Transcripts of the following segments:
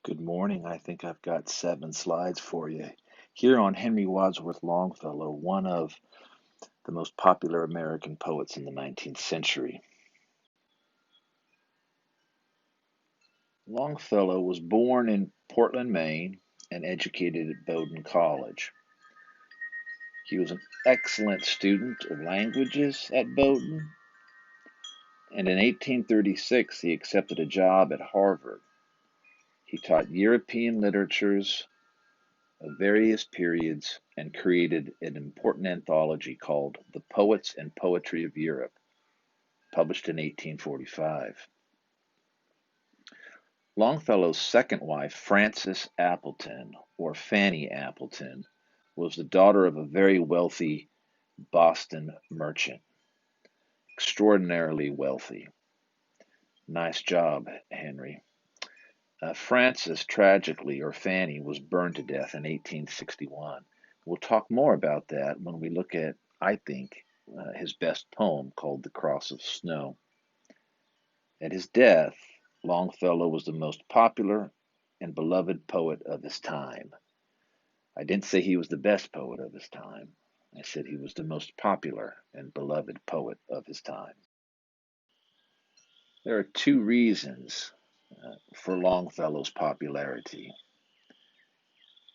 Good morning. I think I've got 7 slides for you. Here on Henry Wadsworth Longfellow, one of the most popular American poets in the 19th century. Longfellow was born in Portland, Maine, and educated at Bowdoin College. He was an excellent student of languages at Bowdoin, and in 1836 he accepted a job at Harvard. He taught European literatures of various periods and created an important anthology called The Poets and Poetry of Europe, published in 1845. Longfellow's second wife, Frances Appleton, or Fanny Appleton, was the daughter of a very wealthy Boston merchant. Extraordinarily wealthy. Nice job, Henry. Frances, tragically, or Fanny, was burned to death in 1861. We'll talk more about that when we look at, I think, his best poem called The Cross of Snow. At his death, Longfellow was the most popular and beloved poet of his time. I didn't say he was the best poet of his time. I said he was the most popular and beloved poet of his time. There are 2 reasons for Longfellow's popularity.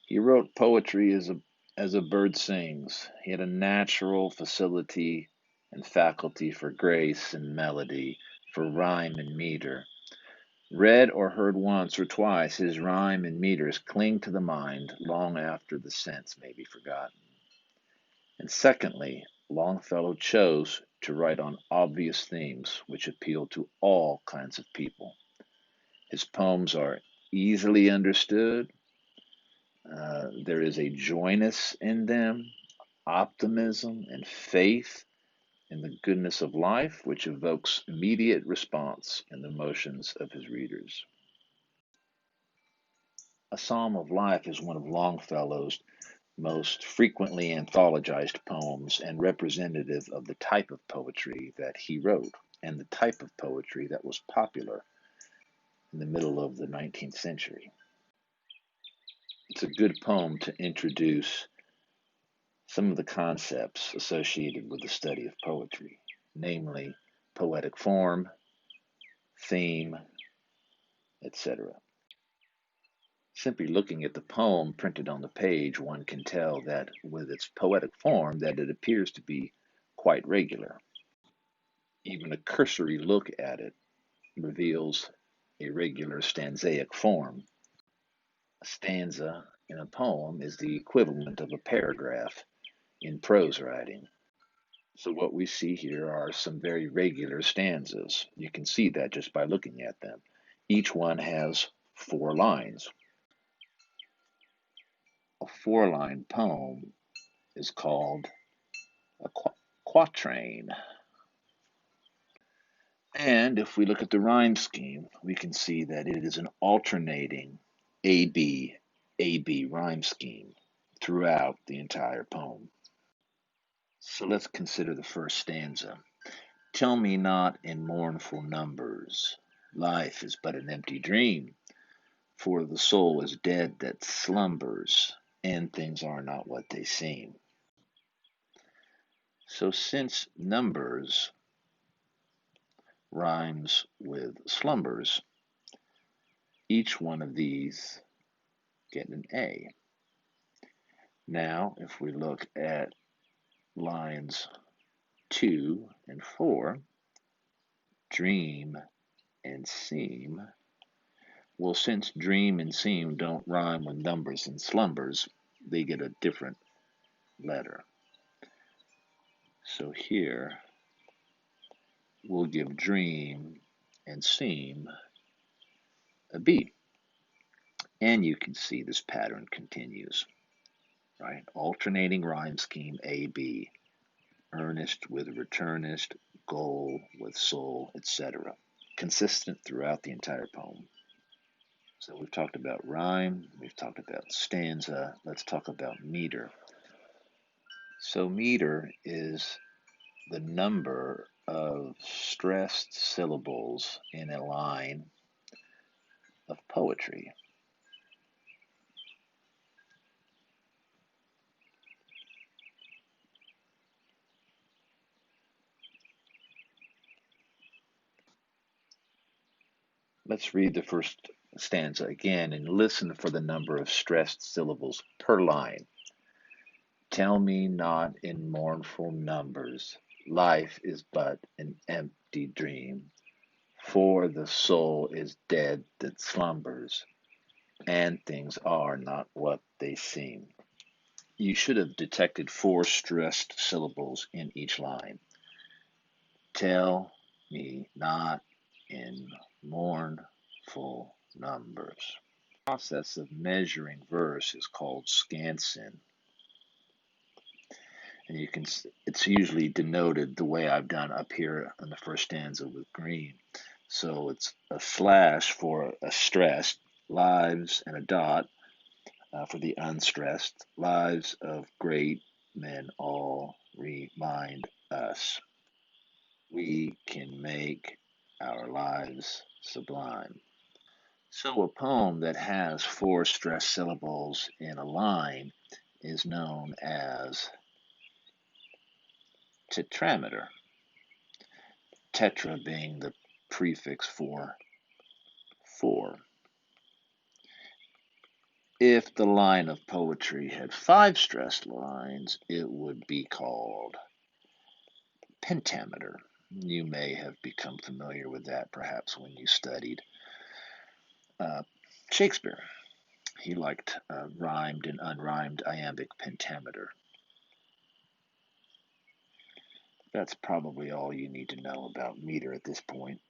He wrote poetry as a bird sings. He had a natural facility and faculty for grace and melody, for rhyme and meter. Read or heard once or twice, his rhyme and meters cling to the mind long after the sense may be forgotten. And secondly, Longfellow chose to write on obvious themes which appeal to all kinds of people. His poems are easily understood. There is a joyness in them, optimism and faith in the goodness of life, which evokes immediate response in the emotions of his readers. A Psalm of Life is one of Longfellow's most frequently anthologized poems and representative of the type of poetry that he wrote and the type of poetry that was popular in the middle of the 19th century. It's a good poem to introduce some of the concepts associated with the study of poetry, namely poetic form, theme, etc. Simply looking at the poem printed on the page, one can tell that with its poetic form that it appears to be quite regular. Even a cursory look at it reveals a regular stanzaic form. A stanza in a poem is the equivalent of a paragraph in prose writing. So what we see here are some very regular stanzas. You can see that just by looking at them. Each one has 4 lines. A 4-line poem is called a quatrain. And if we look at the rhyme scheme, we can see that it is an alternating A-B, A-B rhyme scheme throughout the entire poem. So let's consider the first stanza. Tell me not in mournful numbers, life is but an empty dream, for the soul is dead that slumbers, and things are not what they seem. So since numbers rhymes with slumbers, each one of these get an A. Now, if we look at lines 2 and 4, dream and seem, well, since dream and seem don't rhyme with numbers and slumbers, they get a different letter. So here, we'll give dream and seem a B. And you can see this pattern continues, right? Alternating rhyme scheme A, B. Earnest with returnist, goal with soul, etc. Consistent throughout the entire poem. So we've talked about rhyme, we've talked about stanza, let's talk about meter. So meter is the number of stressed syllables in a line of poetry. Let's read the first stanza again and listen for the number of stressed syllables per line. Tell me not in mournful numbers, life is but an empty dream, for the soul is dead that slumbers, and things are not what they seem. You should have detected 4 stressed syllables in each line. Tell me not in mournful numbers. The process of measuring verse is called scansion, and it's usually denoted the way I've done up here in the first stanza with green. So it's a slash for a stressed, lives, and a dot for the unstressed. Lives of great men all remind us we can make our lives sublime. So a poem that has 4 stressed syllables in a line is known as tetrameter, tetra being the prefix for 4. If the line of poetry had 5 stressed lines, it would be called pentameter. You may have become familiar with that perhaps when you studied uh, Shakespeare. He liked rhymed and unrhymed iambic pentameter. That's probably all you need to know about meter at this point.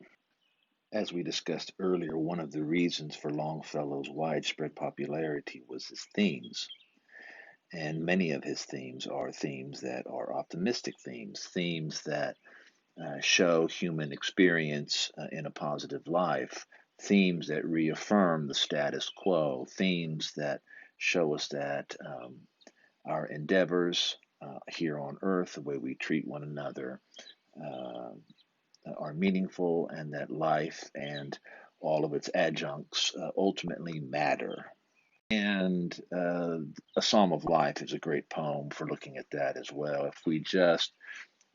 As we discussed earlier, one of the reasons for Longfellow's widespread popularity was his themes. And many of his themes are themes that are optimistic themes, themes that show human experience in a positive life, themes that reaffirm the status quo, themes that show us that our endeavors here on earth, the way we treat one another, uh, are meaningful, and that life and all of its adjuncts ultimately matter. And A Psalm of Life is a great poem for looking at that as well. If we just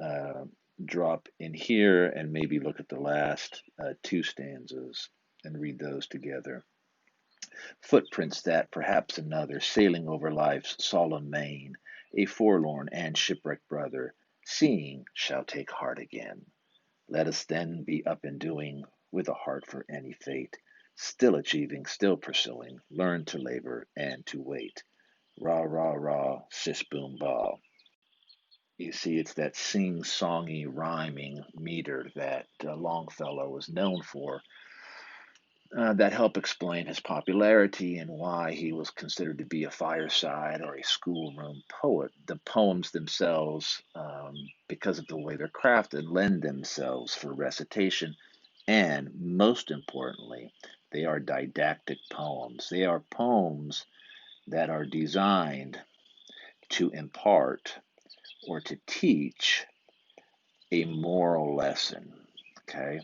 uh, drop in here and maybe look at the last 2 stanzas and read those together. Footprints that, perhaps another, sailing over life's solemn main, a forlorn and shipwrecked brother, seeing, shall take heart again. Let us then be up and doing, with a heart for any fate, still achieving, still pursuing, learn to labor and to wait. Rah, rah, rah, sis, boom, bah. You see, it's that sing-songy rhyming meter that Longfellow was known for that help explain his popularity and why he was considered to be a fireside or a schoolroom poet. The poems themselves, because of the way they're crafted, lend themselves for recitation, and most importantly, they are didactic poems. They are poems that are designed to impart or to teach a moral lesson. Okay?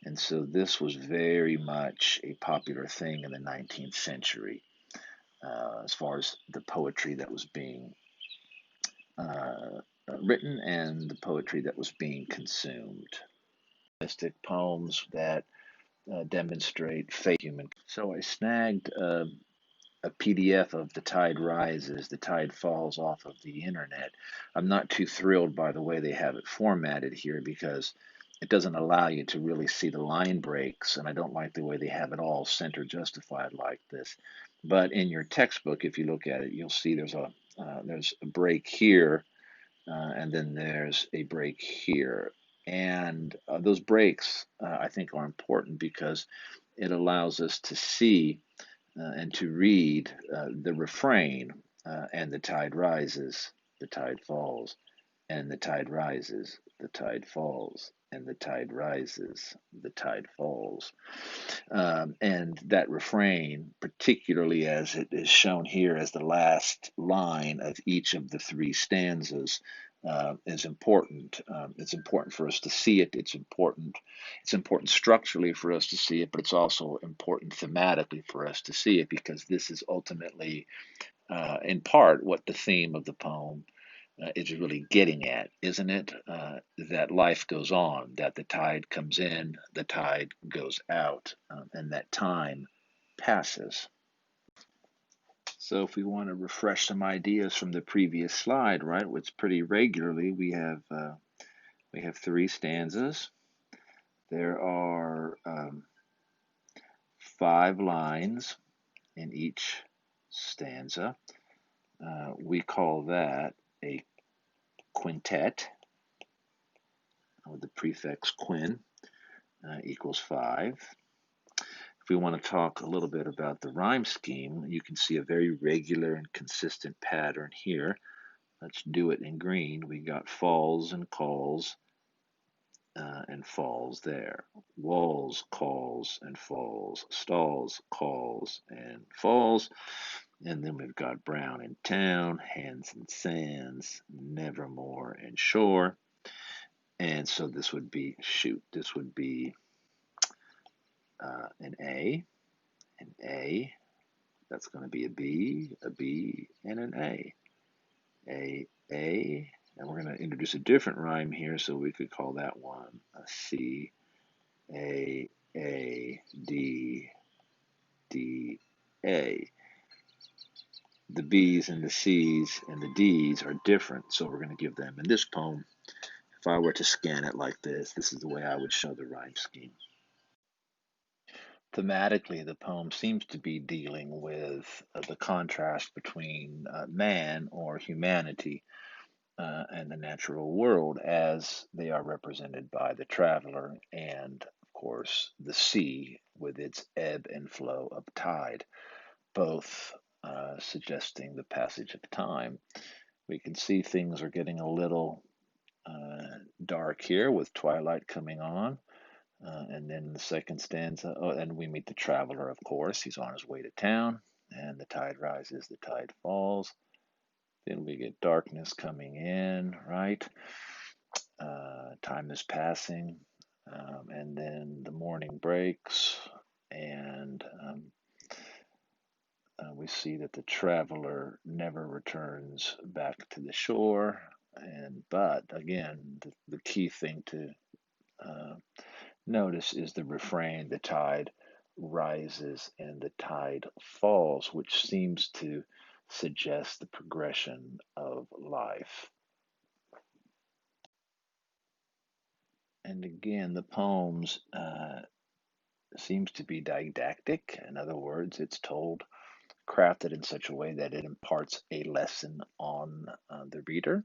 And so this was very much a popular thing in the 19th century as far as the poetry that was being uh, written and the poetry that was being consumed. Mystic poems that demonstrate faith human. So I snagged a PDF of The Tide Rises, The Tide Falls off of the internet. I'm not too thrilled by the way they have it formatted here because it doesn't allow you to really see the line breaks, and I don't like the way they have it all center justified like this. But in your textbook, if you look at it, you'll see there's a break here, and then there's a break here. And those breaks, I think, are important because it allows us to see and to read the refrain, and the tide rises, the tide falls, and the tide rises, the tide falls, and the tide rises, the tide falls. And that refrain, particularly as it is shown here as the last line of each of the 3 stanzas, is important. It's important for us to see it. It's important. It's important structurally for us to see it, but it's also important thematically for us to see it because this is ultimately, in part, what the theme of the poem is really getting at, isn't it? That life goes on, that the tide comes in, the tide goes out, and that time passes. So if we want to refresh some ideas from the previous slide, right, which pretty regularly we have three stanzas. There are five lines in each stanza. We call that a quintet with the prefix quin equals 5. If we want to talk a little bit about the rhyme scheme, you can see a very regular and consistent pattern here. Let's do it in green. We got falls and calls and falls there. Walls, calls, and falls. Stalls, calls, and falls. And then we've got brown and town, hands and sands, nevermore and shore. And so this would be, this would be an A, that's going to be a B, and an A. A, and we're going to introduce a different rhyme here, so we could call that one a C, A, D, D, A. The B's and the C's and the D's are different, so we're going to give them, in this poem, if I were to scan it like this is the way I would show the rhyme scheme. Thematically, the poem seems to be dealing with the contrast between man or humanity and the natural world as they are represented by the traveler and, of course, the sea with its ebb and flow of tide, both suggesting the passage of time. We can see things are getting a little dark here with twilight coming on. And then the second stanza, and we meet the traveler, of course. He's on his way to town, and the tide rises, the tide falls. Then we get darkness coming in, right? Time is passing, and then the morning breaks, and we see that the traveler never returns back to the shore. But again, the key thing to notice is the refrain, the tide rises and the tide falls, which seems to suggest the progression of life. And again, the poems seems to be didactic. In other words, it's told, crafted in such a way that it imparts a lesson on the reader,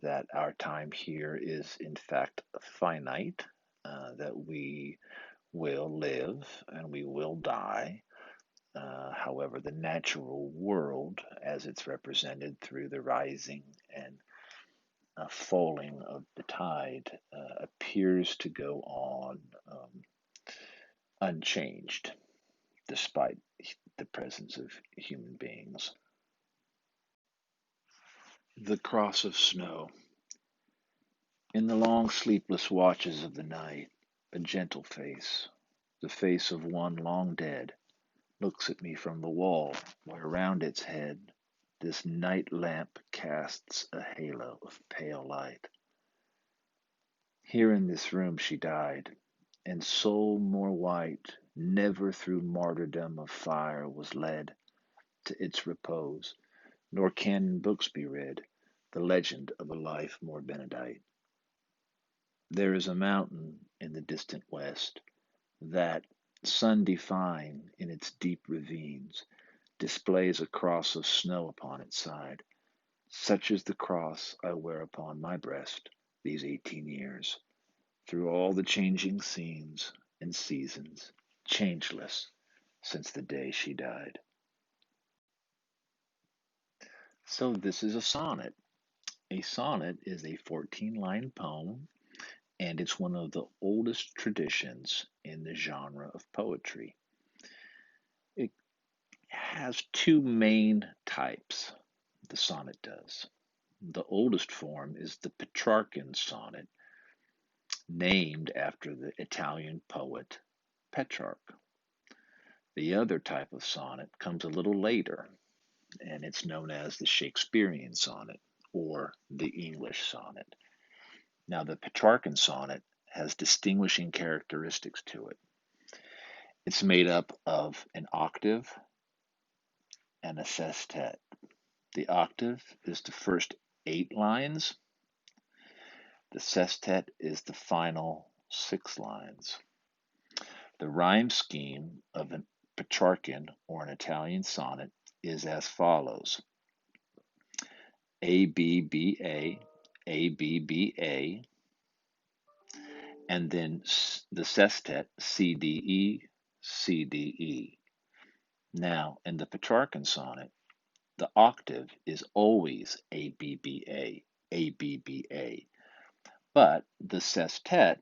that our time here is in fact finite, that we will live and we will die. However, the natural world, as it's represented through the rising and falling of the tide, appears to go on unchanged, despite the presence of human beings. The cross of snow. In the long sleepless watches of the night, a gentle face, the face of one long dead, looks at me from the wall, where round its head this night lamp casts a halo of pale light. Here in this room she died, and soul more white never through martyrdom of fire was led to its repose, nor can in books be read the legend of a life more benedight. There is a mountain in the distant west that, sun-defying in its deep ravines, displays a cross of snow upon its side. Such is the cross I wear upon my breast these 18 years, through all the changing scenes and seasons, changeless since the day she died. So this is a sonnet. A sonnet is a 14-line poem, and it's one of the oldest traditions in the genre of poetry. It has two main types, the sonnet does. The oldest form is the Petrarchan sonnet, named after the Italian poet Petrarch. The other type of sonnet comes a little later, and it's known as the Shakespearean sonnet. or the English sonnet. Now, the Petrarchan sonnet has distinguishing characteristics to it. It's made up of an octave and a sestet. The octave is the first 8 lines. The sestet is the final 6 lines. The rhyme scheme of a Petrarchan or an Italian sonnet is as follows: A, B, B, A, B, B, A, and then the sestet C, D, E, C, D, E. Now, in the Petrarchan sonnet, the octave is always A, B, B, A, B, B, A. But the sestet,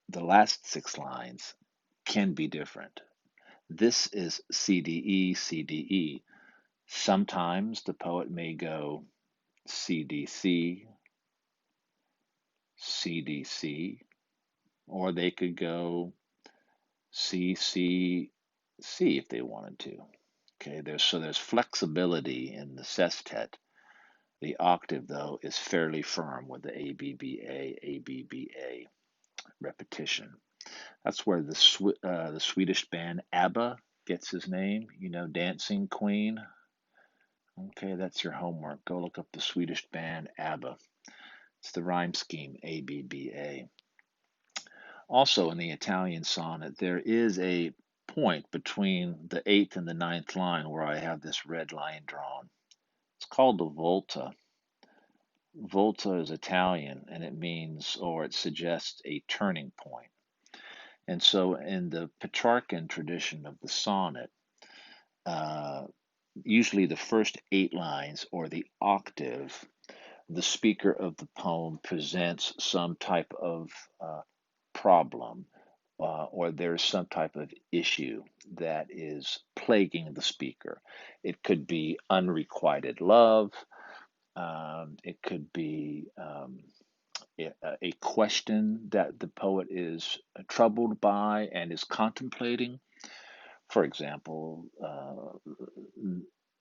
the last 6 lines, can be different. This is C, D, E, C, D, E. Sometimes the poet may go C, D, C, C, D, C, or they could go C, C, C if they wanted to. Okay, there's flexibility in the sestet. The octave, though, is fairly firm with the A, B, B, A repetition. That's where the Swedish band ABBA gets his name. You know, Dancing Queen. Okay, that's your homework. Go look up the Swedish band ABBA. It's the rhyme scheme A, B, B, A. Also, in the Italian sonnet, there is a point between the 8th and the 9th line where I have this red line drawn. It's called the volta. Volta is Italian, and it means, or it suggests, a turning point. And so in the Petrarchan tradition of the sonnet, usually the first 8 lines or the octave, the speaker of the poem presents some type of problem, or there's some type of issue that is plaguing the speaker. It could be unrequited love. It could be a question that the poet is troubled by and is contemplating. For example,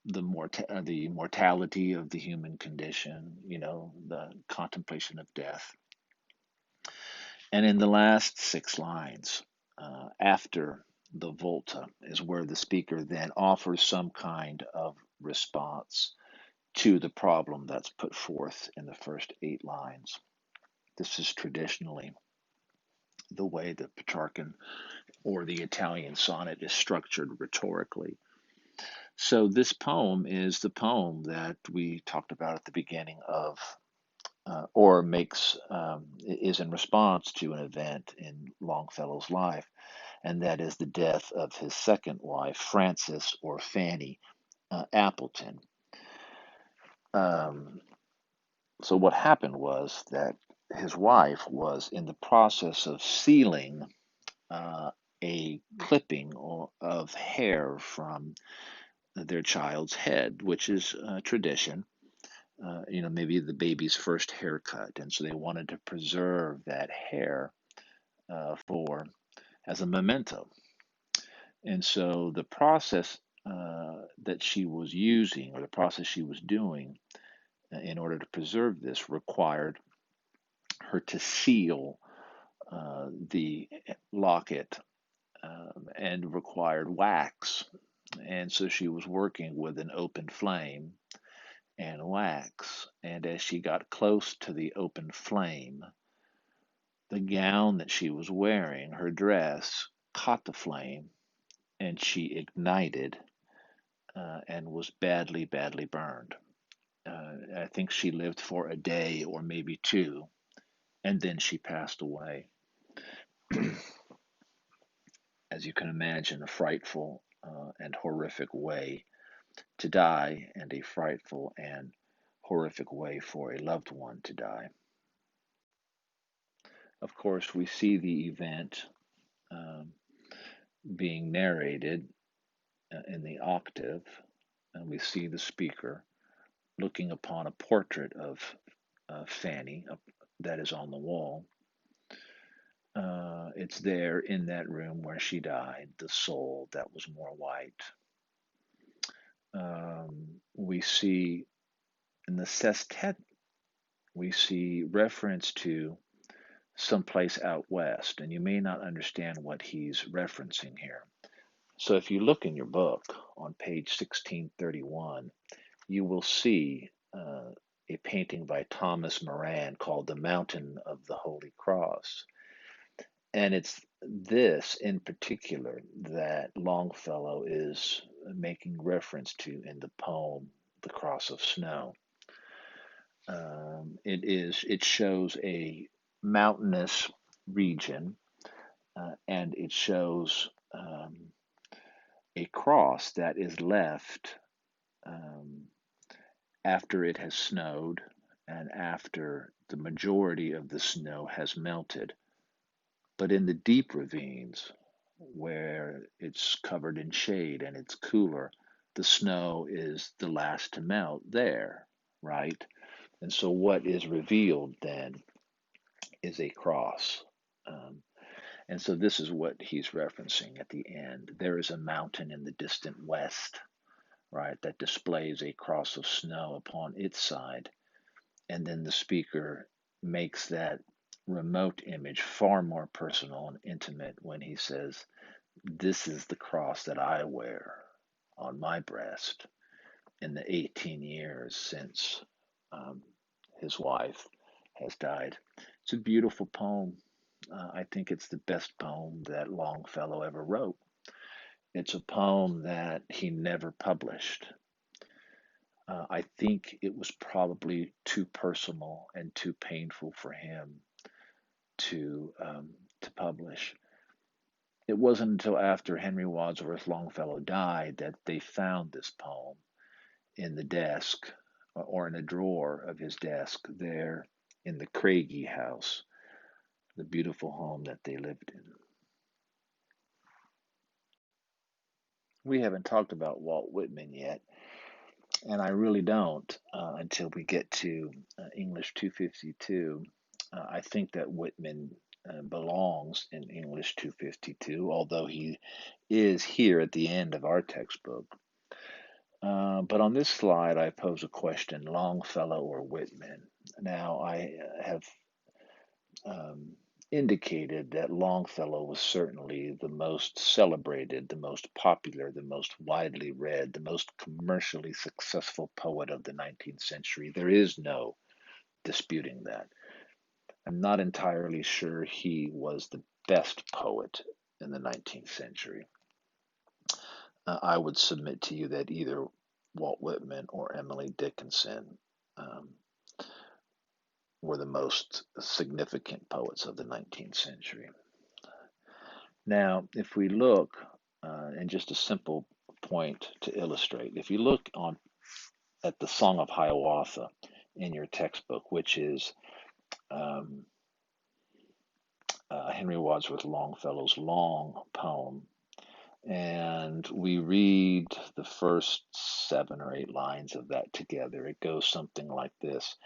the mortality of the human condition, the contemplation of death. And in the last 6 lines, after the volta, is where the speaker then offers some kind of response to the problem that's put forth in the first 8 lines. This is traditionally the way the Petrarchan or the Italian sonnet is structured rhetorically. So this poem is the poem that we talked about at the beginning of, or is in response to an event in Longfellow's life, and that is the death of his second wife, Frances or Fanny Appleton. So what happened was that his wife was in the process of sealing a clipping of hair from their child's head, which is a tradition. Maybe the baby's first haircut, and so they wanted to preserve that hair for as a memento. And so the process that she was using, or the process she was doing in order to preserve this, required her to seal the locket and required wax. And so she was working with an open flame and wax. And as she got close to the open flame, the gown that she was wearing, her dress, caught the flame and she ignited and was badly, badly burned. I think she lived for a day or maybe 2, and then she passed away. As you can imagine, a frightful and horrific way to die, and a frightful and horrific way for a loved one to die. Of course, we see the event being narrated in the octave, and we see the speaker looking upon a portrait of Fanny that is on the wall. It's there in that room where she died, the soul that was more white. We see In the sestet, we see reference to someplace out west, and you may not understand what he's referencing here. So if you look in your book on page 1631, you will see a painting by Thomas Moran called The Mountain of the Holy Cross. And it's this in particular that Longfellow is making reference to in the poem The Cross of Snow. It shows a mountainous region, and it shows a cross that is left after it has snowed and after the majority of the snow has melted. But in the deep ravines, where it's covered in shade and it's cooler, the snow is the last to melt there, right? And so what is revealed then is a cross. Um, and so this is what he's referencing at the end. There is a mountain in the distant west, right, that displays a cross of snow upon its side. And then the speaker makes that remote image far more personal and intimate when he says, "This is the cross that I wear on my breast in the 18 years since his wife has died." It's a beautiful poem. I think it's the best poem that Longfellow ever wrote. It's a poem that he never published. I think it was probably too personal and too painful for him to publish. It wasn't until after Henry Wadsworth Longfellow died that they found this poem in the desk or in a drawer of his desk there in the Craigie house, the beautiful home that they lived in. We haven't talked about Walt Whitman yet, and I really don't until we get to English 252. I think that Whitman belongs in English 252, although he is here at the end of our textbook. But on this slide, I pose a question: Longfellow or Whitman? Now, I have indicated that Longfellow was certainly the most celebrated, the most popular, the most widely read, the most commercially successful poet of the 19th century. There is no disputing that. I'm not entirely sure he was the best poet in the 19th century. I would submit to you that either Walt Whitman or Emily Dickinson were the most significant poets of the 19th century. Now, if we look, and just a simple point to illustrate, if you look at the Song of Hiawatha in your textbook, which is Henry Wadsworth Longfellow's long poem, and we read the first 7 or 8 lines of that together, it goes something like this: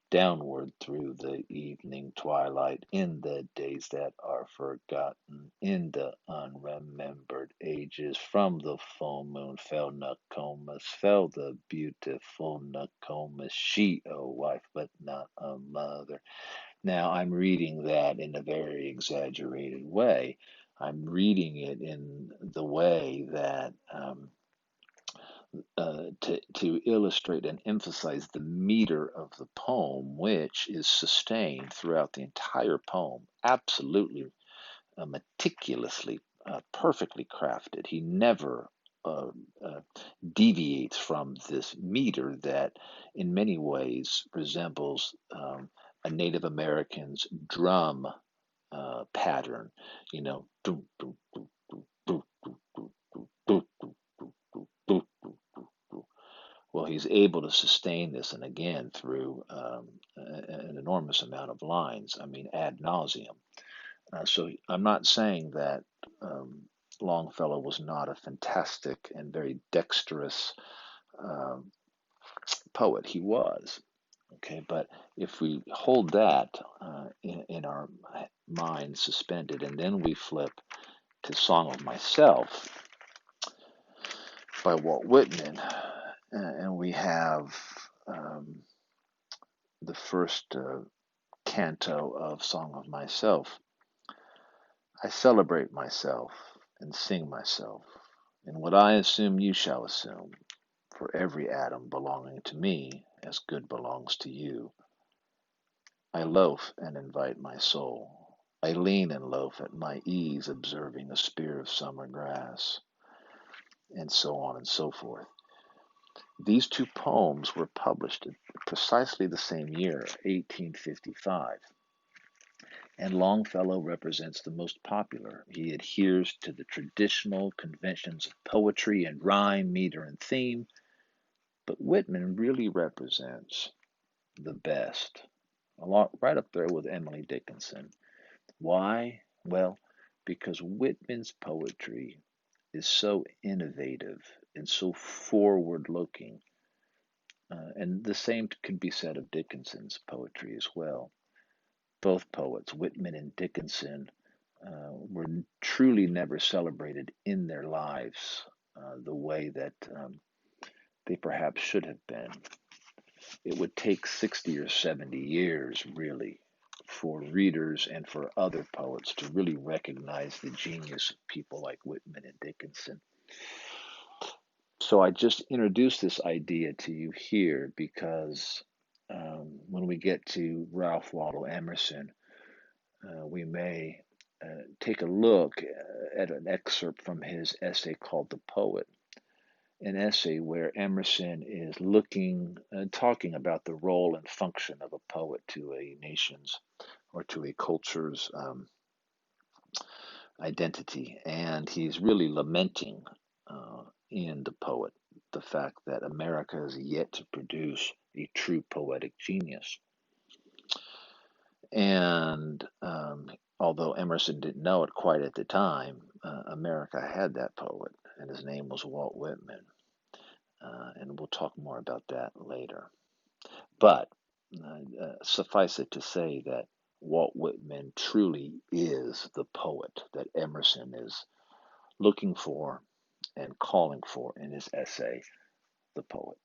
downward through the evening twilight, in the days that are forgotten, in the unremembered ages, from the full moon fell Nokomis, fell the beautiful Nokomis, she a wife but not a mother. Now I'm reading that in a very exaggerated way. I'm reading it in the way that to illustrate and emphasize the meter of the poem, which is sustained throughout the entire poem, absolutely meticulously, perfectly crafted. He never deviates from this meter that, in many ways, resembles a Native American's drum pattern. You know, doo, doo, doo, doo, doo, doo, doo, doo, doo, doo, doo, doo, doo, doo. Well, he's able to sustain this, and again through an enormous amount of lines. I mean, ad nauseum. So I'm not saying that Longfellow was not a fantastic and very dexterous poet. He was. Okay, but if we hold that in our mind suspended, and then we flip to Song of Myself by Walt Whitman, and we have the first canto of Song of Myself, I celebrate myself and sing myself, and what I assume you shall assume, for every atom belonging to me as good belongs to you. I loaf and invite my soul. I lean and loaf at my ease, observing a spear of summer grass, and so on and so forth. These two poems were published in precisely the same year, 1855, and Longfellow represents the most popular. He adheres to the traditional conventions of poetry and rhyme, meter, and theme, but Whitman really represents the best, right up there with Emily Dickinson. Why? Well, because Whitman's poetry is so innovative and so forward looking. And the same could be said of Dickinson's poetry as well. Both poets, Whitman and Dickinson, were truly never celebrated in their lives the way that they perhaps should have been. It would take 60 or 70 years, really, for readers and for other poets to really recognize the genius of people like Whitman and Dickinson. So I just introduced this idea to you here because when we get to Ralph Waldo Emerson, we may take a look at an excerpt from his essay called The Poet, an essay where Emerson is talking about the role and function of a poet to a nation's or to a culture's identity. And he's really lamenting in The Poet the fact that America has yet to produce a true poetic genius. And although Emerson didn't know it quite at the time, America had that poet, and his name was Walt Whitman. And we'll talk more about that later. But suffice it to say that Walt Whitman truly is the poet that Emerson is looking for and calling for in his essay, The Poet.